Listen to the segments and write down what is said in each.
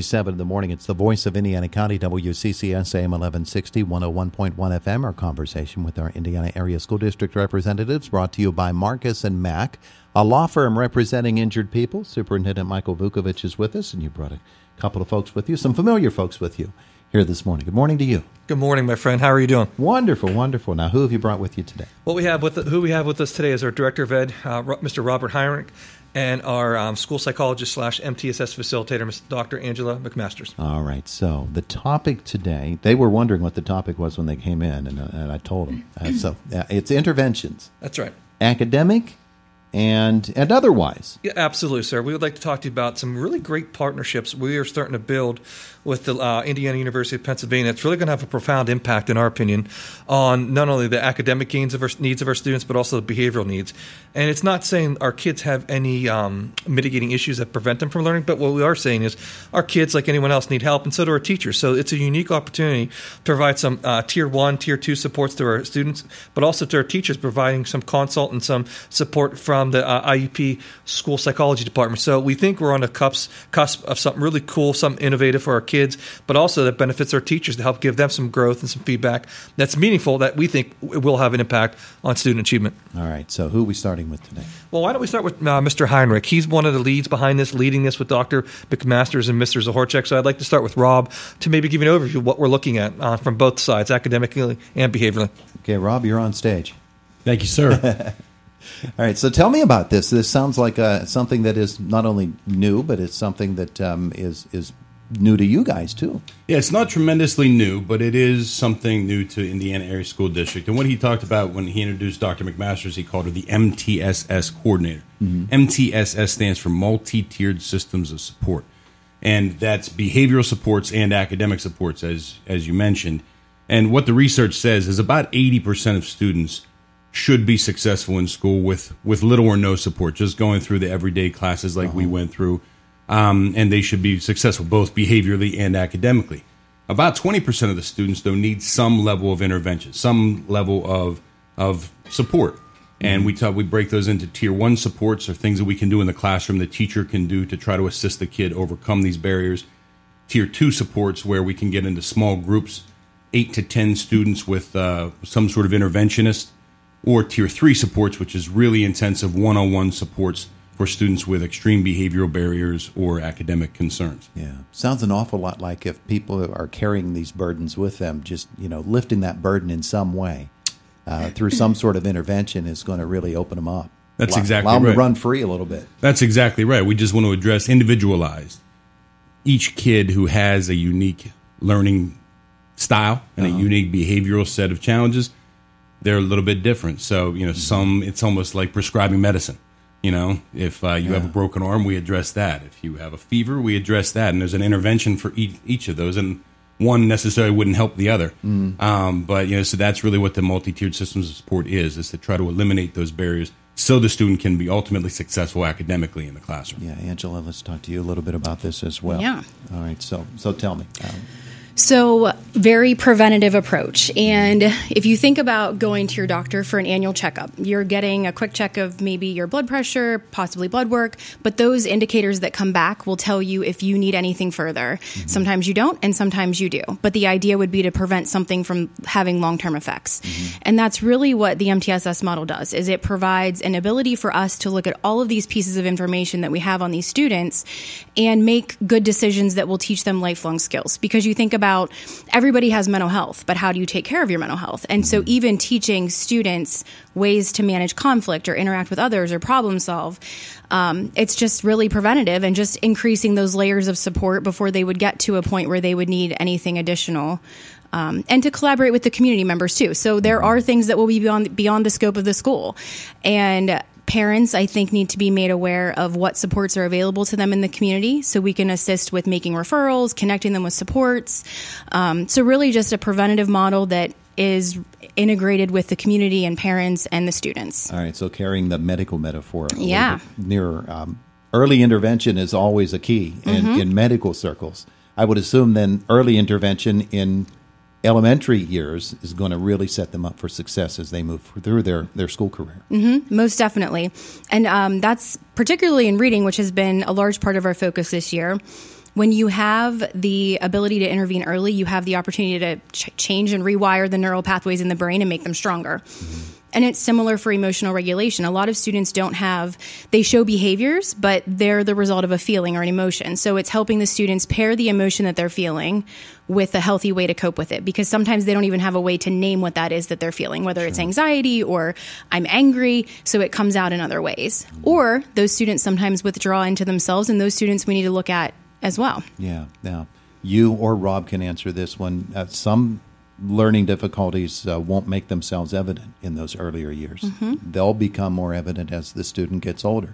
7 in the morning. It's the voice of Indiana County, WCCS AM 1160, 101.1 FM. Our conversation with our Indiana Area School District representatives brought to you by Marcus and Mack, a law firm representing injured people. Superintendent Michael Vuckovich is with us, and you brought a couple of folks with you, some familiar folks with you here this morning. Good morning to you. Good morning, my friend. How are you doing? Wonderful, wonderful. Now, who have you brought with you today? Who we have with us today is our Director of Ed, Mr. Robert Heinrich, and our school psychologist / MTSS facilitator, Dr. Angela McMasters. All right. So the topic today, they were wondering what the topic was when they came in, and I told them. It's interventions. That's right. Academic and otherwise. Yeah, absolutely, sir. We would like to talk to you about some really great partnerships we are starting to build with the Indiana University of Pennsylvania. It's really going to have a profound impact, in our opinion, on not only the academic needs of our students, but also the behavioral needs. And it's not saying our kids have any mitigating issues that prevent them from learning, but what we are saying is our kids, like anyone else, need help, and so do our teachers. So it's a unique opportunity to provide some Tier 1, Tier 2 supports to our students, but also to our teachers, providing some consult and some support from the IUP school psychology department. So we think we're on the cusp of something really cool, something innovative for our kids, but also that benefits our teachers to help give them some growth and some feedback that's meaningful that we think will have an impact on student achievement. All right. So who are we starting with today? Well, why don't we start with Mr. Heinrich? He's one of the leads behind this, leading this with Dr. McMasters and Mr. Zahorchek. So I'd like to start with Rob to maybe give you an overview of what we're looking at from both sides, academically and behaviorally. Okay, Rob, you're on stage. Thank you, sir. All right, so tell me about this. This sounds like something that is not only new, but it's something that is new to you guys, too. Yeah, it's not tremendously new, but it is something new to Indiana Area School District. And what he talked about when he introduced Dr. McMasters, he called her the MTSS coordinator. Mm-hmm. MTSS stands for Multi-Tiered Systems of Support. And that's behavioral supports and academic supports, as you mentioned. And what the research says is about 80% of students should be successful in school with little or no support, just going through the everyday classes like we went through. And they should be successful both behaviorally and academically. About 20% of the students, though, need some level of intervention, some level of support. And we break those into Tier 1 supports, or things that we can do in the classroom the teacher can do to try to assist the kid overcome these barriers. Tier 2 supports, where we can get into small groups, 8 to 10 students with some sort of interventionist. Or Tier 3 supports, which is really intensive one-on-one supports for students with extreme behavioral barriers or academic concerns. Yeah. Sounds an awful lot like if people are carrying these burdens with them, just, lifting that burden in some way through some sort of intervention is going to really open them up. That's exactly right. Allow them to run free a little bit. That's exactly right. We just want to address individualized. Each kid who has a unique learning style and a unique behavioral set of challenges, they're a little bit different. So, it's almost like prescribing medicine. If you have a broken arm, we address that. If you have a fever, we address that. And there's an intervention for each of those. And one necessarily wouldn't help the other. So that's really what the multi-tiered systems of support is to try to eliminate those barriers so the student can be ultimately successful academically in the classroom. Yeah, Angela, let's talk to you a little bit about this as well. Yeah. All right, so tell me. So very preventative approach. And if you think about going to your doctor for an annual checkup, you're getting a quick check of maybe your blood pressure, possibly blood work, but those indicators that come back will tell you if you need anything further. Mm-hmm. Sometimes you don't, and sometimes you do. But the idea would be to prevent something from having long-term effects. Mm-hmm. And that's really what the MTSS model does, is it provides an ability for us to look at all of these pieces of information that we have on these students and make good decisions that will teach them lifelong skills. Because you think about everybody has mental health, but how do you take care of your mental health? And so even teaching students ways to manage conflict or interact with others or problem solve, it's just really preventative and just increasing those layers of support before they would get to a point where they would need anything additional. And to collaborate with the community members too. So there are things that will be beyond the scope of the school. And parents, I think, need to be made aware of what supports are available to them in the community so we can assist with making referrals, connecting them with supports. So really just a preventative model that is integrated with the community and parents and the students. All right, so carrying the medical metaphor a little bit nearer. Early intervention is always a key in medical circles. I would assume then early intervention in elementary years is going to really set them up for success as they move through their school career. Mm-hmm, most definitely. And that's particularly in reading, which has been a large part of our focus this year. When you have the ability to intervene early, you have the opportunity to change and rewire the neural pathways in the brain and make them stronger. And it's similar for emotional regulation. A lot of students they show behaviors, but they're the result of a feeling or an emotion. So it's helping the students pair the emotion that they're feeling with a healthy way to cope with it, because sometimes they don't even have a way to name what that is that they're feeling, whether it's anxiety or I'm angry. So it comes out in other ways. Or those students sometimes withdraw into themselves, and those students we need to look at as well. Yeah. Now, you or Rob can answer this one. Some learning difficulties won't make themselves evident in those earlier years. They'll become more evident as the student gets older.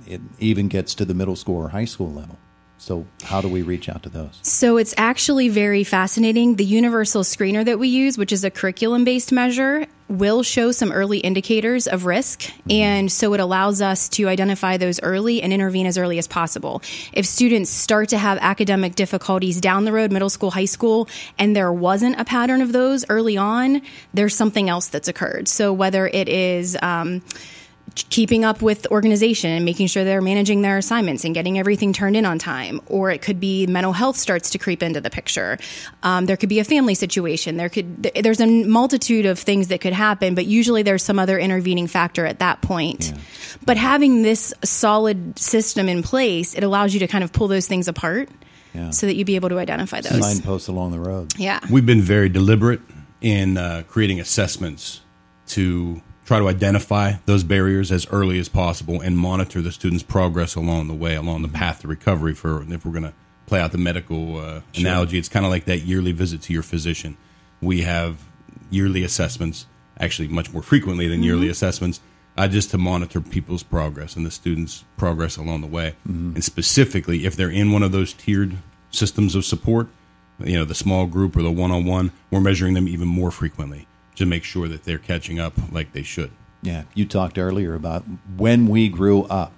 It even gets to the middle school or high school level. So how do we reach out to those? So it's actually very fascinating. The universal screener that we use, which is a curriculum-based measure, will show some early indicators of risk. And so it allows us to identify those early and intervene as early as possible. If students start to have academic difficulties down the road, middle school, high school, and there wasn't a pattern of those early on, there's something else that's occurred. So whether it is keeping up with organization and making sure they're managing their assignments and getting everything turned in on time, or it could be mental health starts to creep into the picture. There could be a family situation. There's a multitude of things that could happen, but usually there's some other intervening factor at that point. Yeah. But having this solid system in place, it allows you to kind of pull those things apart so that you'd be able to identify those. Signposts along the road. Yeah. We've been very deliberate in creating assessments to try to identify those barriers as early as possible and monitor the student's progress along the way, along the path to recovery. If we're going to play out the medical analogy, it's kind of like that yearly visit to your physician. We have yearly assessments, actually much more frequently than yearly assessments, just to monitor people's progress and the students' progress along the way. And specifically, if they're in one of those tiered systems of support, the small group or the one-on-one, we're measuring them even more frequently to make sure that they're catching up like they should. Yeah, you talked earlier about when we grew up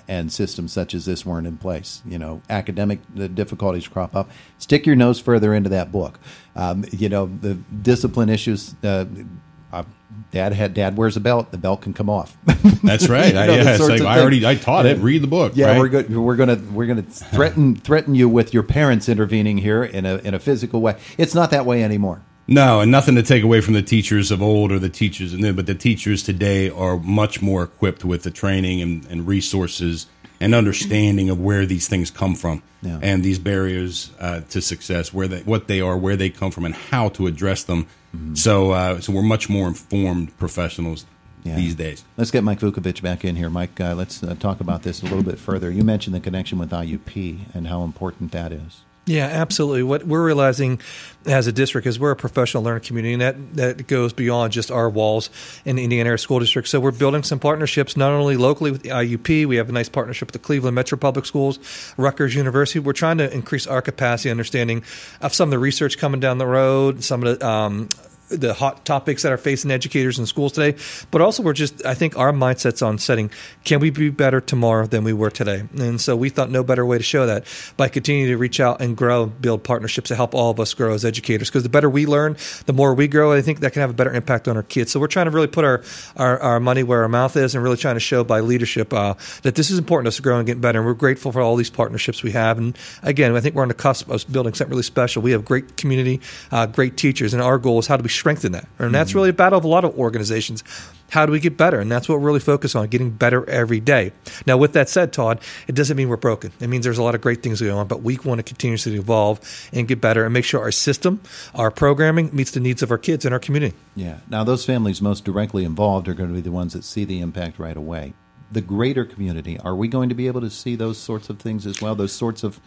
and systems such as this weren't in place. Academic difficulties crop up. Stick your nose further into that book. The discipline issues. Dad wears a belt. The belt can come off. That's right. It's like I taught it. Read the book. Yeah, right? we're gonna threaten you with your parents intervening here in a physical way. It's not that way anymore. No, and nothing to take away from the teachers of old or the teachers, but the teachers today are much more equipped with the training and resources and understanding of where these things come from and these barriers to success, what they are, where they come from, and how to address them. So we're much more informed professionals these days. Let's get Mike Vuckovich back in here. Mike, let's talk about this a little bit further. You mentioned the connection with IUP and how important that is. Yeah, absolutely. What we're realizing as a district is we're a professional learning community, and that goes beyond just our walls in the Indiana Area School District. So we're building some partnerships, not only locally with the IUP. We have a nice partnership with the Cleveland Metro Public Schools, Rutgers University. We're trying to increase our capacity, understanding of some of the research coming down the road, some of the hot topics that are facing educators in schools today, but also I think our mindset's on setting, can we be better tomorrow than we were today? And so we thought no better way to show that by continuing to reach out and grow, build partnerships to help all of us grow as educators, because the better we learn, the more we grow. I think that can have a better impact on our kids. So we're trying to really put our money where our mouth is and really trying to show by leadership that this is important to us to grow and get better. And we're grateful for all these partnerships we have. And again, I think we're on the cusp of building something really special. We have great community, great teachers, and our goal is how do we strengthen that? And that's really a battle of a lot of organizations. How do we get better? And that's what we're really focused on, getting better every day. Now, with that said, Todd, it doesn't mean we're broken. It means there's a lot of great things going on, but we want to continuously evolve and get better and make sure our system, our programming meets the needs of our kids and our community. Yeah. Now, those families most directly involved are going to be the ones that see the impact right away. The greater community, are we going to be able to see those sorts of things as well, those sorts of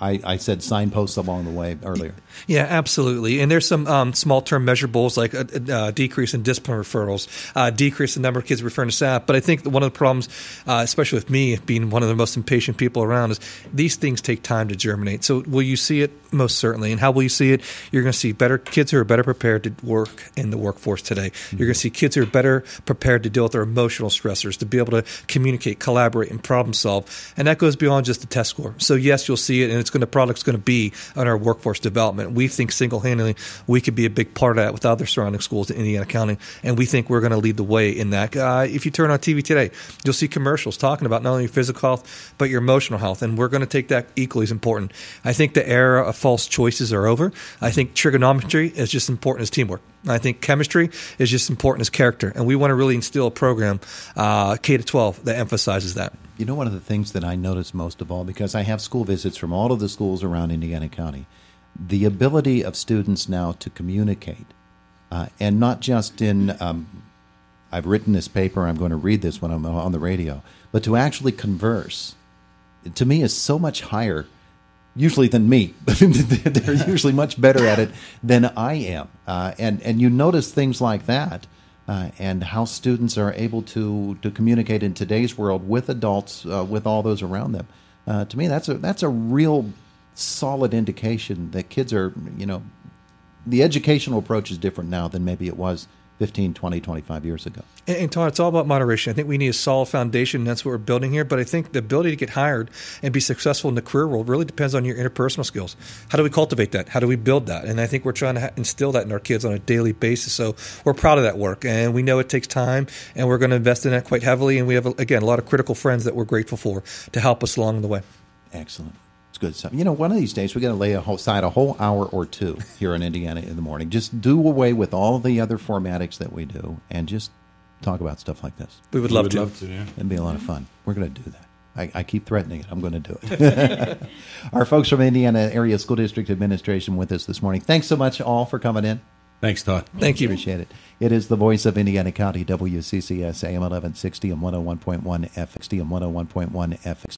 I said signposts along the way earlier. Yeah, absolutely. And there's some small-term measurables like a decrease in discipline referrals, decrease in the number of kids referring to staff. But I think one of the problems, especially with me being one of the most impatient people around, is these things take time to germinate. So will you see it? Most certainly. And how will you see it? You're going to see better kids who are better prepared to work in the workforce today. You're going to see kids who are better prepared to deal with their emotional stressors, to be able to communicate, collaborate, and problem solve. And that goes beyond just the test score. So yes, you'll see it. and product's going to be on our workforce development. We think single-handedly we could be a big part of that with other surrounding schools in Indiana County, and we think we're going to lead the way in that. If you turn on TV today, you'll see commercials talking about not only your physical health but your emotional health, and we're going to take that equally as important. I think the era of false choices are over. I think trigonometry is just as important as teamwork. I think chemistry is just as important as character, and we want to really instill a program, K-12, that emphasizes that. You know, one of the things that I notice most of all, because I have school visits from all of the schools around Indiana County, the ability of students now to communicate, and not just in, I've written this paper, I'm going to read this when I'm on the radio, but to actually converse, to me is so much higher usually than me. They're usually much better at it than I am. And you notice things like that, and how students are able to communicate in today's world with adults, with all those around them. To me, that's a real solid indication that kids are, the educational approach is different now than maybe it was 15, 20, 25 years ago. And Todd, it's all about moderation. I think we need a solid foundation. That's what we're building here. But I think the ability to get hired and be successful in the career world really depends on your interpersonal skills. How do we cultivate that? How do we build that? And I think we're trying to instill that in our kids on a daily basis. So we're proud of that work. And we know it takes time, and we're going to invest in that quite heavily. And we have, again, a lot of critical friends that we're grateful for to help us along the way. Excellent. It's good stuff. One of these days we're going to lay aside a whole hour or two here in Indiana in the morning. Just do away with all the other formatics that we do and just talk about stuff like this. We would love to. Yeah. It'd be a lot of fun. We're going to do that. I keep threatening it. I'm going to do it. Our folks from Indiana Area School District Administration with us this morning. Thanks so much all for coming in. Thanks, Todd. Thank you. Appreciate it. It is the voice of Indiana County, WCCS, AM 1160 and 101.1 FM.